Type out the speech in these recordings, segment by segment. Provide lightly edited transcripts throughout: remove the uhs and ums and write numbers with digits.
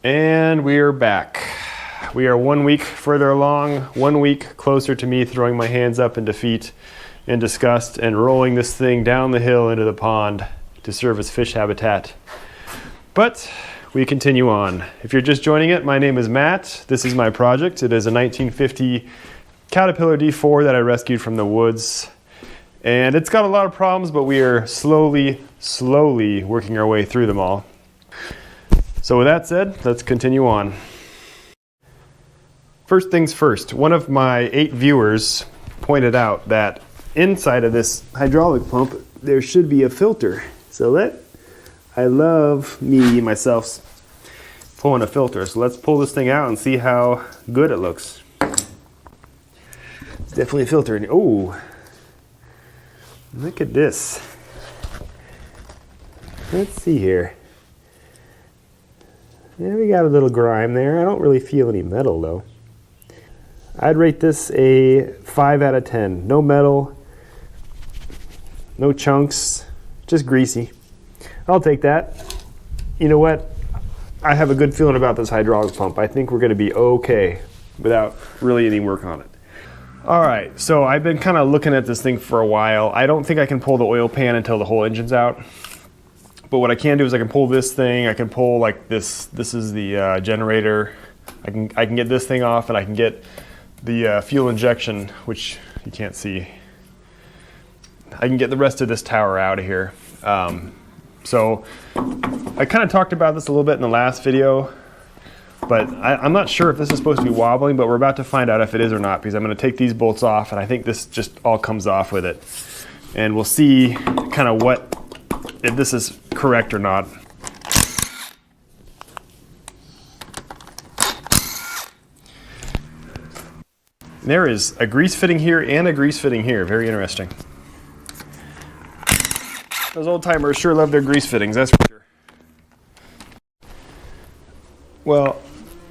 And we are back. We are 1 week further along, 1 week closer to me throwing my hands up in defeat and disgust and rolling this thing down the hill into the pond to serve as fish habitat. But we continue on. If you're just joining it, my name is Matt. This is my project. It is a 1950 Caterpillar D4 that I rescued from the woods. And it's got a lot of problems, but we are slowly working our way through them all. So with that said, let's continue on. First things first, one of my 8 viewers pointed out that inside of this hydraulic pump, there should be a filter. So I love myself pulling a filter. So let's pull this thing out and see how good it looks. It's definitely a filter. Oh, look at this. Let's see here. Yeah, we got a little grime there. I don't really feel any metal though. I'd rate this a 5 out of 10. No metal, no chunks, just greasy. I'll take that. You know what? I have a good feeling about this hydraulic pump. I think we're going to be okay without really any work on it. All right, so I've been kind of looking at this thing for a while. I don't think I can pull the oil pan until the whole engine's out. But what I can do is I can pull this thing. I can pull like this. This is the generator. I can get this thing off, and I can get the fuel injection, which you can't see. I can get the rest of this tower out of here. So I kind of talked about this a little bit in the last video, but I'm not sure if this is supposed to be wobbling, but we're about to find out if it is or not, because I'm going to take these bolts off, and I think this just all comes off with it. And we'll see kind of if this is correct or not. There is a grease fitting here and a grease fitting here. Very interesting. Those old timers sure love their grease fittings, that's for sure. Well,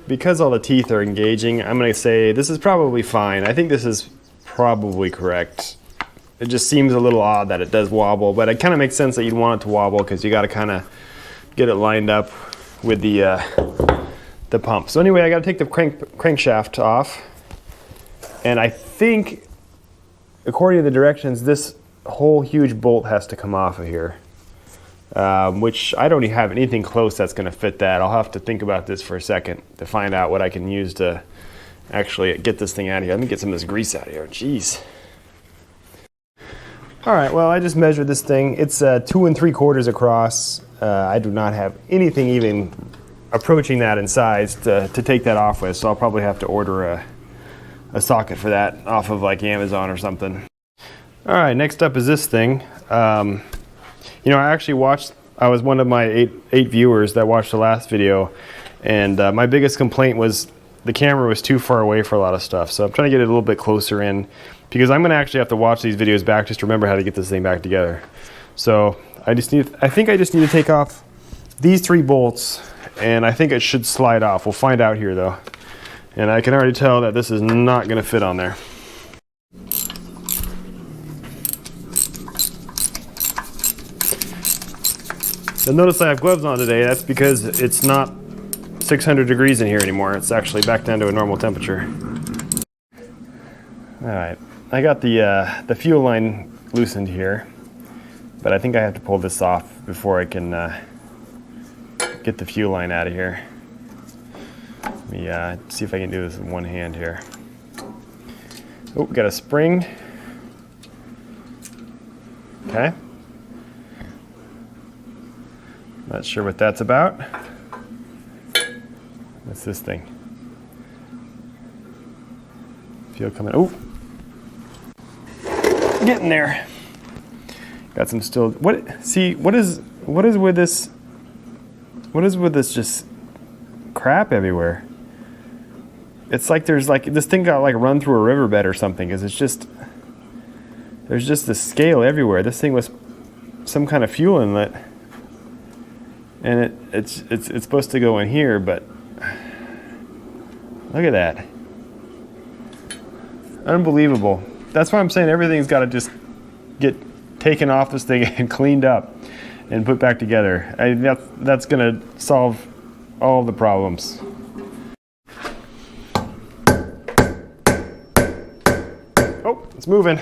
because all the teeth are engaging, I'm going to say this is probably fine. I think this is probably correct. It just seems a little odd that it does wobble, but it kind of makes sense that you'd want it to wobble because you got to kind of get it lined up with the pump. So anyway, I got to take the crankshaft off, and I think, according to the directions, this whole huge bolt has to come off of here, which I don't even have anything close that's going to fit that. I'll have to think about this for a second to find out what I can use to actually get this thing out of here. Let me get some of this grease out of here. Jeez. All right, well, I just measured this thing. It's 2 3/4 across. I do not have anything even approaching that in size to take that off with, so I'll probably have to order a socket for that off of like Amazon or something. All right, next up is this thing. You know, I was one of my eight viewers that watched the last video, and my biggest complaint was the camera was too far away for a lot of stuff. So I'm trying to get it a little bit closer in, because I'm going to actually have to watch these videos back just to remember how to get this thing back together. So I think I just need to take off these 3 bolts, and I think it should slide off. We'll find out here though. And I can already tell that this is not going to fit on there. You'll notice I have gloves on today. That's because it's not 600 degrees in here anymore. It's actually back down to a normal temperature. All right, I got the fuel line loosened here, but I think I have to pull this off before I can get the fuel line out of here. Let me see if I can do this with one hand here. Oh, got a spring. Okay. Not sure what that's about. What's this thing? Fuel coming. Oh, getting there. Got some still. What? See, what is with this? What is with this just crap everywhere? It's like there's like this thing got like run through a riverbed or something, because it's just there's just this scale everywhere. This thing was some kind of fuel inlet, and it's supposed to go in here, but look at that. Unbelievable. That's why I'm saying everything's got to just get taken off this thing and cleaned up and put back together. That's going to solve all the problems. Oh, it's moving.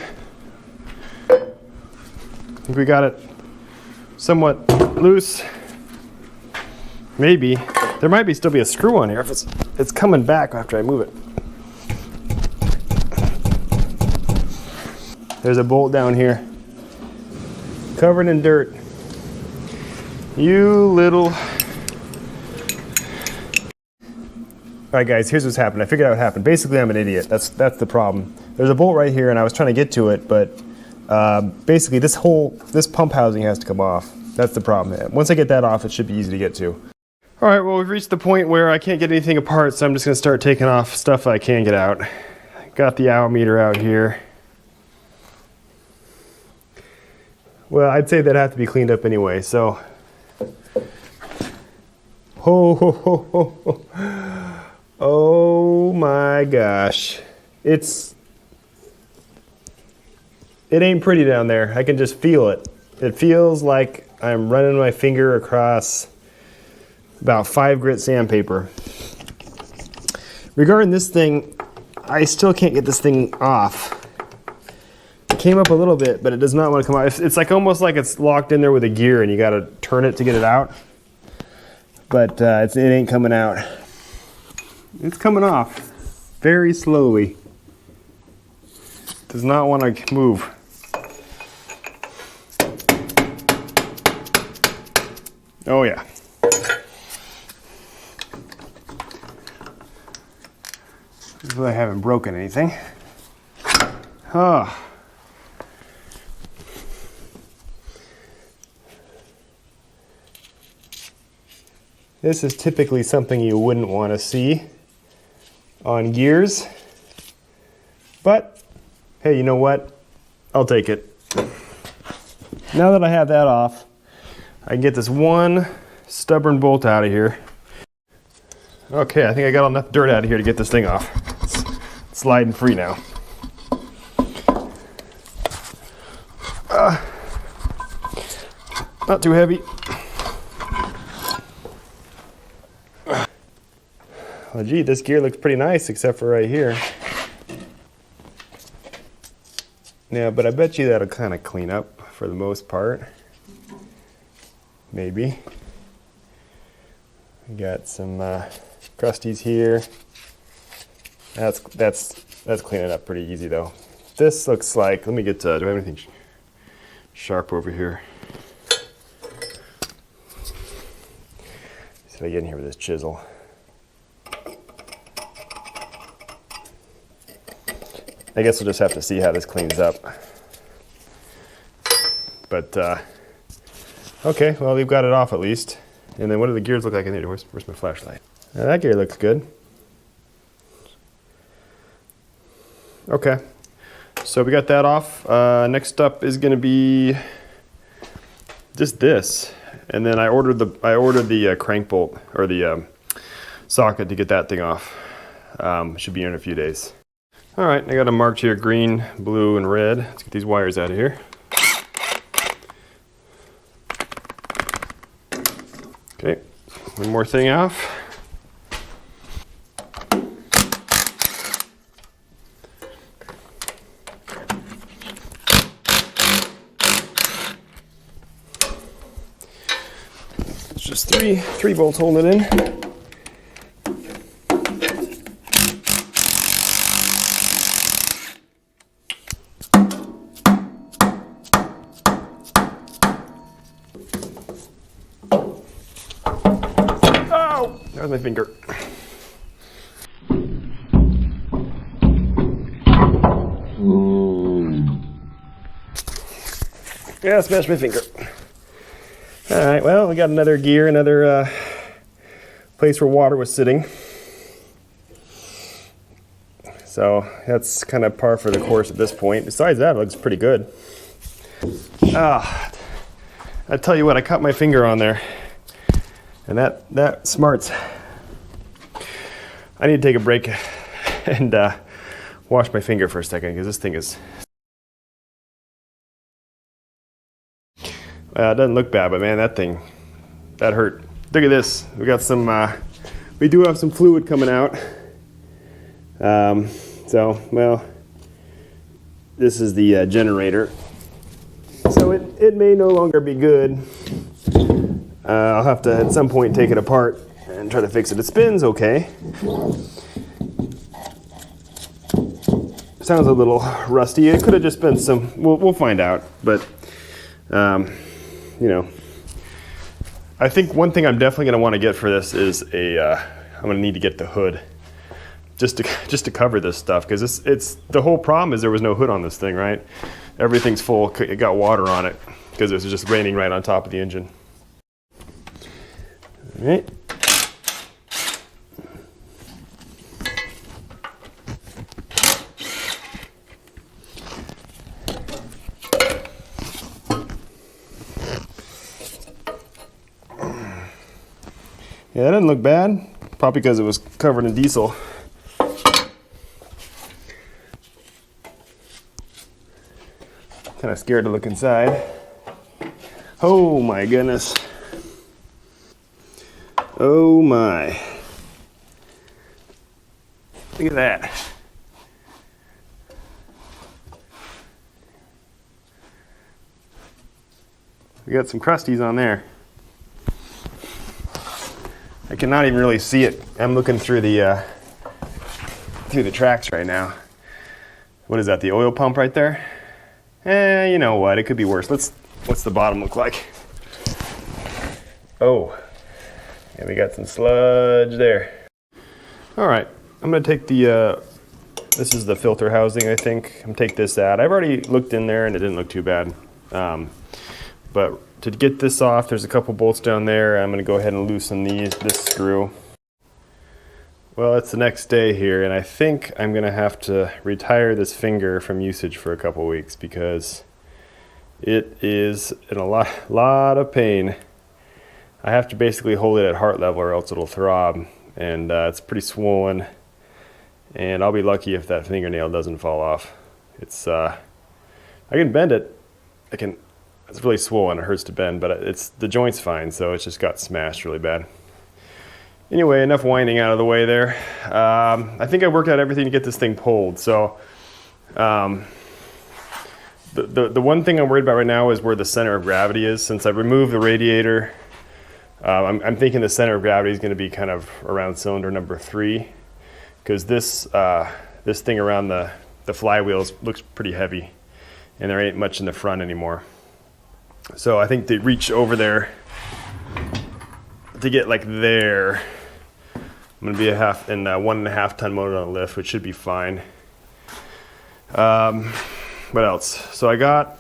I think we got it somewhat loose. Maybe. There might still be a screw on here if it's coming back after I move it. There's a bolt down here, covered in dirt. You little... Alright guys, here's what's happened. I figured out what happened. Basically, I'm an idiot. That's the problem. There's a bolt right here, and I was trying to get to it, but basically this pump housing has to come off. That's the problem. Once I get that off, it should be easy to get to. Alright, well, we've reached the point where I can't get anything apart, so I'm just going to start taking off stuff I can get out. Got the hour meter out here. Well, I'd say that'd have to be cleaned up anyway, so... Oh my gosh. It ain't pretty down there. I can just feel it. It feels like I'm running my finger across about 5 grit sandpaper. Regarding this thing, I still can't get this thing off. It came up a little bit, but it does not want to come out. It's like almost like it's locked in there with a gear and you got to turn it to get it out. But it ain't coming out. It's coming off very slowly. Does not want to move. Oh yeah. Hopefully I haven't broken anything. Oh. This is typically something you wouldn't want to see on gears, but hey, you know what? I'll take it. Now that I have that off, I can get this one stubborn bolt out of here. Okay, I think I got enough dirt out of here to get this thing off. It's sliding free now. Not too heavy. Well, gee, this gear looks pretty nice except for right here. Yeah, but I bet you that'll kind of clean up for the most part. Maybe. We got some crusties here. That's cleaning up pretty easy though. This looks like, let me get, do I have anything sharp over here? See if I get in here with this chisel. I guess we'll just have to see how this cleans up. But, okay, well, we've got it off at least. And then what do the gears look like in there? Where's my flashlight? That gear looks good. Okay, so we got that off. Next up is going to be just this. And then I ordered the crank bolt, or the socket to get that thing off. Should be in a few days. All right, I got them marked here, green, blue, and red. Let's get these wires out of here. Okay, one more thing off. It's just three bolts holding it in. There's my finger. Yeah, smashed my finger. All right, well, we got another gear, another place where water was sitting. So that's kind of par for the course at this point. Besides that, it looks pretty good. I tell you what, I cut my finger on there. And that smarts. I need to take a break and wash my finger for a second because this thing is... it doesn't look bad, but man, that hurt. Look at this. We got some we do have some fluid coming out. So, well, this is the generator. So it may no longer be good. I'll have to at some point take it apart and try to fix it. It spins okay. Sounds a little rusty. It could have just been some, we'll find out. But, you know, I think one thing I'm definitely going to want to get for this is I'm going to need to get the hood. Just to cover this stuff, because it's the whole problem is there was no hood on this thing, right? Everything's full. It got water on it because it was just raining right on top of the engine. All right. Yeah, that doesn't look bad. Probably because it was covered in diesel. Kind of scared to look inside. Oh my goodness. Oh my. Look at that. We got some crusties on there. I cannot even really see it. I'm looking through the tracks right now. What is that, the oil pump right there? You know what? It could be worse. What's the bottom look like? Oh, yeah, we got some sludge there. All right, I'm gonna take this is the filter housing, I think. I'm gonna take this out. I've already looked in there and it didn't look too bad. But to get this off, there's a couple bolts down there. I'm gonna go ahead and loosen this screw. Well, it's the next day here, and I think I'm gonna have to retire this finger from usage for a couple weeks because it is in a lot of pain. I have to basically hold it at heart level or else it'll throb, and it's pretty swollen. And I'll be lucky if that fingernail doesn't fall off. It's I can bend it. It's really swollen. It hurts to bend, but the joint's fine, so it's just got smashed really bad. Anyway, enough whining out of the way there. I think I worked out everything to get this thing pulled. So the one thing I'm worried about right now is where the center of gravity is. Since I removed the radiator, I'm thinking the center of gravity is going to be kind of around cylinder number 3, because this thing around the flywheels looks pretty heavy, and there ain't much in the front anymore. So I think they reach over there to get like there. I'm gonna be a 1.5 ton motor on a lift, which should be fine. What else? So I got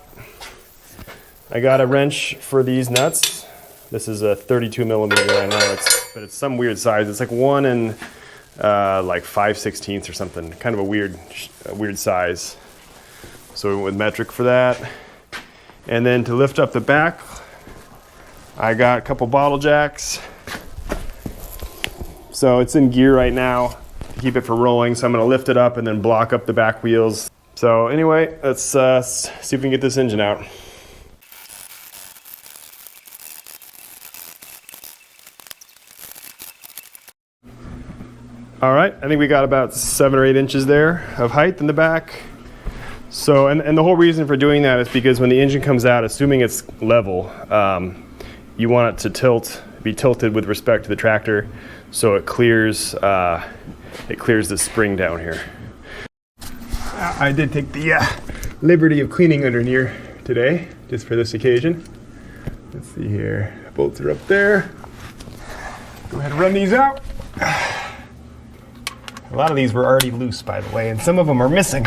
a wrench for these nuts. This is a 32 millimeter. I know but it's some weird size. It's like 1 and like 5/16 or something. Kind of a weird size. So we went with metric for that. And then to lift up the back, I got a couple bottle jacks. So it's in gear right now to keep it from rolling. So I'm going to lift it up and then block up the back wheels. So anyway, let's see if we can get this engine out. All right, I think we got about 7 or 8 inches there of height in the back. So, and the whole reason for doing that is because when the engine comes out, assuming it's level, you want it to be tilted with respect to the tractor, so it clears the spring down here. I did take the liberty of cleaning under here today, just for this occasion. Let's see here, bolts are up there. Go ahead and run these out. A lot of these were already loose, by the way, and some of them are missing,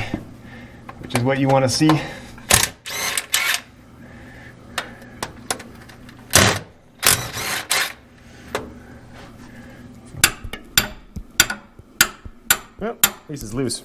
which is what you want to see. Well, at least it's loose.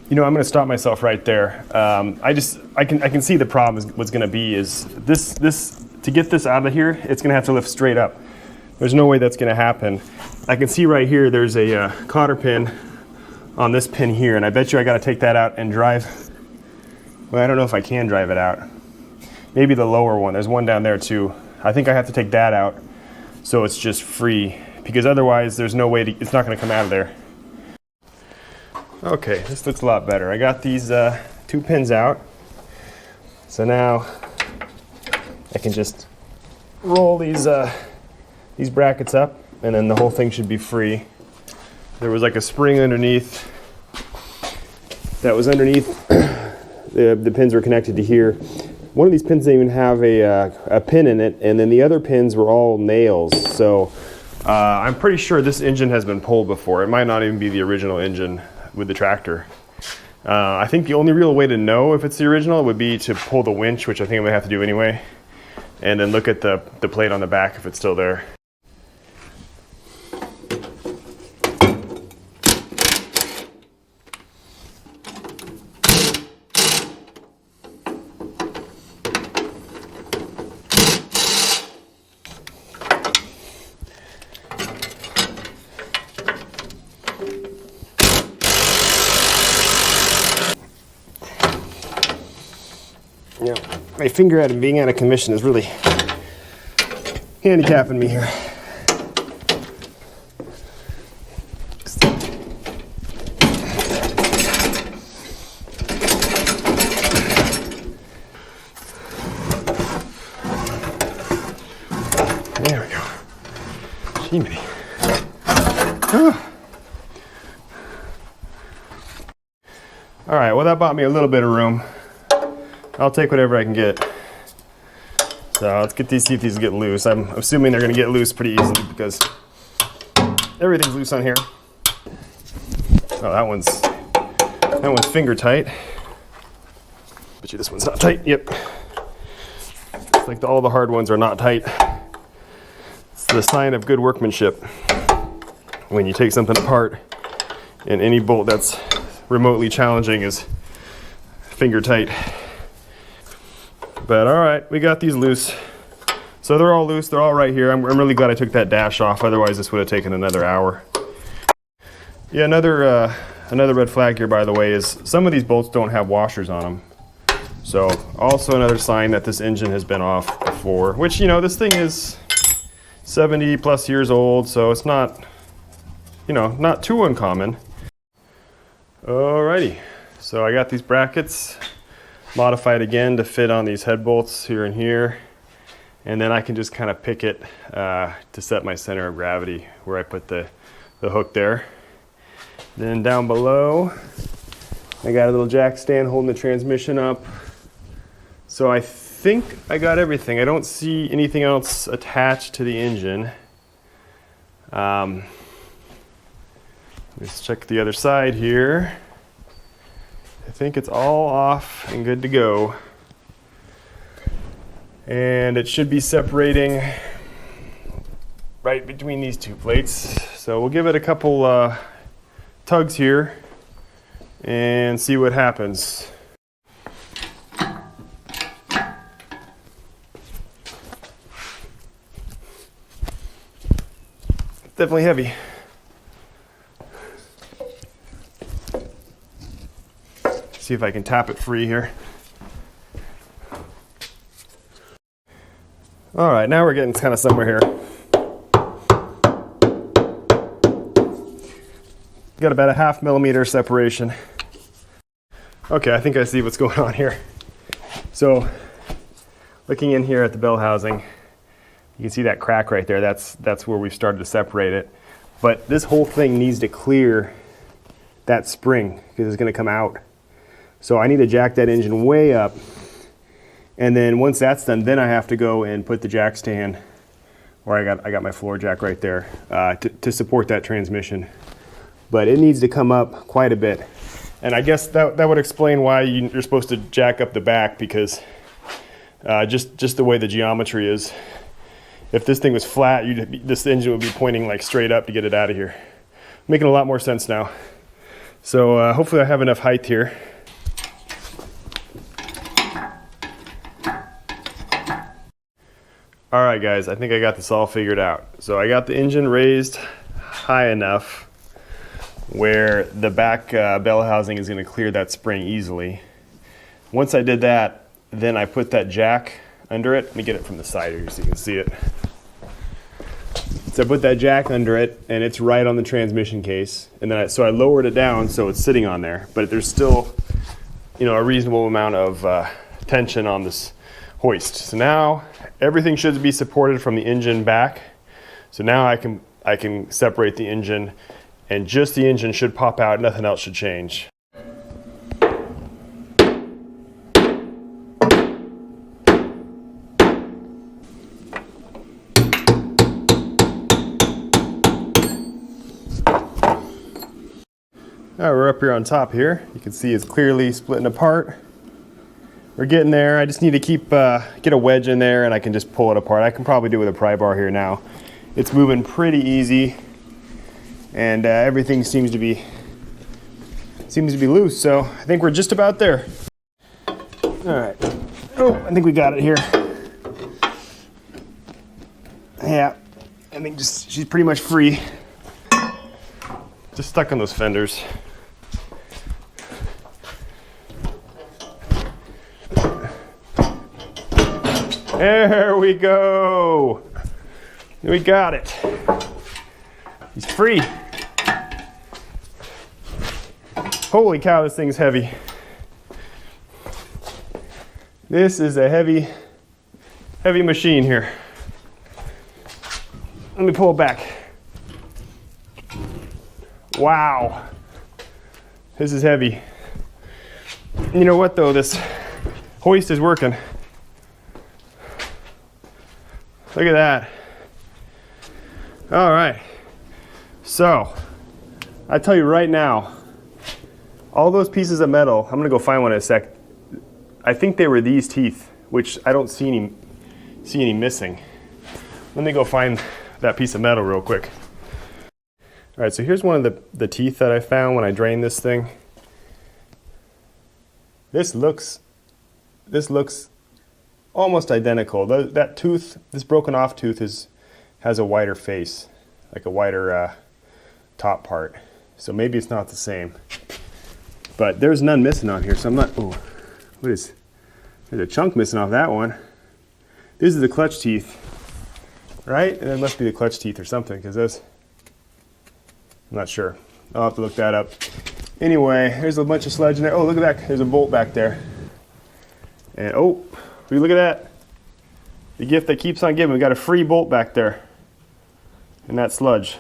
You know, I'm going to stop myself right there. I can see the problem is what's going to be is this to get this out of here, it's going to have to lift straight up. There's no way that's going to happen. I can see right here there's a cotter pin on this pin here, and I bet you I got to take that out and drive. Well, I don't know if I can drive it out. Maybe the lower one. There's one down there too. I think I have to take that out so it's just free, because otherwise there's no way it's not going to come out of there. Okay, this looks a lot better. I got these 2 pins out. So now I can just roll these brackets up, and then the whole thing should be free. There was like a spring underneath that was underneath. The pins were connected to here. One of these pins didn't even have a pin in it, and then the other pins were all nails. So I'm pretty sure this engine has been pulled before. It might not even be the original engine with the tractor. I think the only real way to know if it's the original would be to pull the winch, which I think I'm gonna have to do anyway, and then look at the plate on the back if it's still there. Yeah, my finger being out of commission is really handicapping me here. There we go. Jiminy. All right, well that bought me a little bit of room. I'll take whatever I can get. So let's see if these get loose. I'm assuming they're gonna get loose pretty easily because everything's loose on here. Oh, that one's finger tight. Bet you this one's not tight. Yep. It's like all the hard ones are not tight. It's the sign of good workmanship when you take something apart and any bolt that's remotely challenging is finger tight. But all right, we got these loose. So they're all loose, they're all right here. I'm really glad I took that dash off, otherwise this would have taken another hour. Yeah, another red flag here, by the way, is some of these bolts don't have washers on them. So also another sign that this engine has been off before, which, you know, this thing is 70 plus years old, so it's not, you know, not too uncommon. Alrighty, so I got these brackets modified again to fit on these head bolts here and here, and then I can just kind of pick it to set my center of gravity where I put the hook there. Then down below I got a little jack stand holding the transmission up. So I think I got everything. I don't see anything else attached to the engine. Let's check the other side here. I think it's all off and good to go. And it should be separating right between these two plates. So we'll give it a couple tugs here and see what happens. It's definitely heavy. See if I can tap it free here. All right, now we're getting kind of somewhere here. Got about a 0.5 millimeter separation. Okay, I think I see what's going on here. So, looking in here at the bell housing, you can see that crack right there. That's where we've started to separate it. But this whole thing needs to clear that spring because it's going to come out. So I need to jack that engine way up, and then once that's done, then I have to go and put the jack stand, or I got my floor jack right there to support that transmission. But it needs to come up quite a bit, and I guess that would explain why you're supposed to jack up the back, because just the way the geometry is. If this thing was flat, this engine would be pointing like straight up to get it out of here. Making a lot more sense now. So hopefully I have enough height here. All right, guys, I think I got this all figured out. So I got the engine raised high enough where the back bell housing is going to clear that spring easily. Once I did that, then I put that jack under it. Let me get it from the side here so you can see it. So I put that jack under it, and it's right on the transmission case. And then so I lowered it down so it's sitting on there, but there's still, you know, a reasonable amount of tension on this hoist. So now everything should be supported from the engine back. So now I can separate the engine, and just the engine should pop out. Nothing else should change. All right, we're up here on top here. You can see it's clearly splitting apart. We're getting there. I just need to get a wedge in there, and I can just pull it apart. I can probably do it with a pry bar here now. It's moving pretty easy, and everything seems to be loose. So I think we're just about there. All right. Oh, I think we got it here. Yeah, I think she's pretty much free. Just stuck on those fenders. There we go. We got it. He's free. Holy cow, this thing's heavy. This is a heavy machine here. Let me pull it back. Wow. This is heavy. You know what though, this hoist is working. Look at that. All right. So, I tell you right now, all those pieces of metal, I'm gonna go find one in a sec. I think they were these teeth, which I don't see any missing. Let me go find that piece of metal real quick. All right, so here's one of the teeth that I found when I drained this thing. This looks almost identical. That tooth, this broken off tooth has a wider face, like a wider top part. So maybe it's not the same. But there's none missing on here, so I'm not, oh, there's a chunk missing off that one. These are the clutch teeth, right? And it must be the clutch teeth or something, because those, I'm not sure. I'll have to look that up. Anyway, there's a bunch of sludge in there. Oh, look at that, there's a bolt back there. And oh, look at that. The gift that keeps on giving. We got a free bolt back there in that sludge.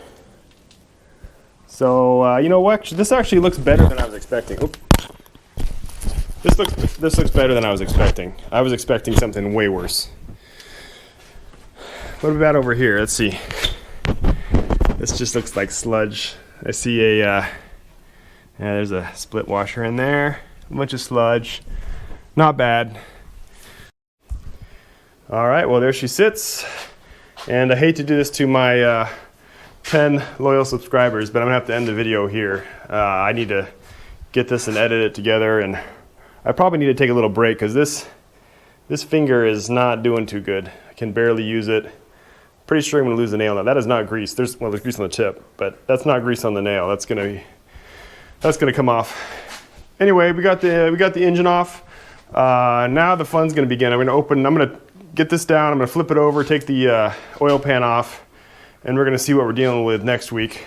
So, you know what? This actually looks better than I was expecting. Oop. This looks better than I was expecting. I was expecting something way worse. What about over here? Let's see. This just looks like sludge. I see yeah, there's a split washer in there. A bunch of sludge. Not bad. All right, well, there she sits. And I hate to do this to my 10 loyal subscribers, but I'm gonna have to end the video here. I need to get this and edit it together, and I probably need to take a little break because this finger is not doing too good. I can barely use it. Pretty sure I'm gonna lose the nail now. That is not grease. There's grease on the tip, but that's not grease on the nail. That's gonna come off. Anyway, we got the engine off. Now the fun's gonna begin. I'm gonna get this down. I'm gonna flip it over, take the oil pan off, and we're gonna see what we're dealing with next week.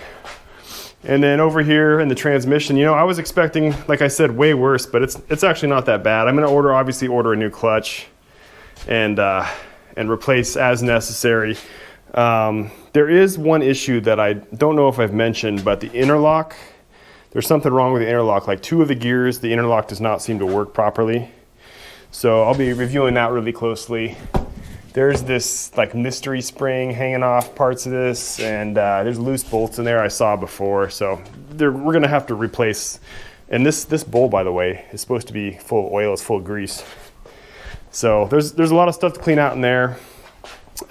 And then over here in the transmission, you know, I was expecting, like I said, way worse, but it's actually not that bad. I'm gonna obviously order a new clutch and replace as necessary. There is one issue that I don't know if I've mentioned, but the interlock, there's something wrong with the interlock. Like 2 of the gears, the interlock does not seem to work properly. So I'll be reviewing that really closely. There's this like mystery spring hanging off parts of this, and there's loose bolts in there I saw before. So we're gonna have to replace. And this bowl, by the way, is supposed to be full of oil. It's full of grease. So there's a lot of stuff to clean out in there.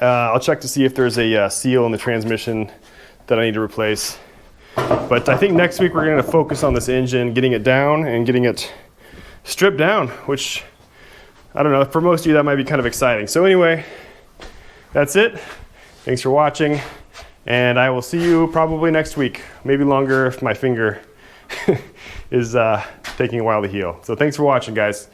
I'll check to see if there's a seal in the transmission that I need to replace. But I think next week we're gonna focus on this engine, getting it down and getting it stripped down, which I don't know, for most of you that might be kind of exciting. So anyway, that's it. Thanks for watching, and I will see you probably next week, maybe longer if my finger is taking a while to heal. So thanks for watching, guys.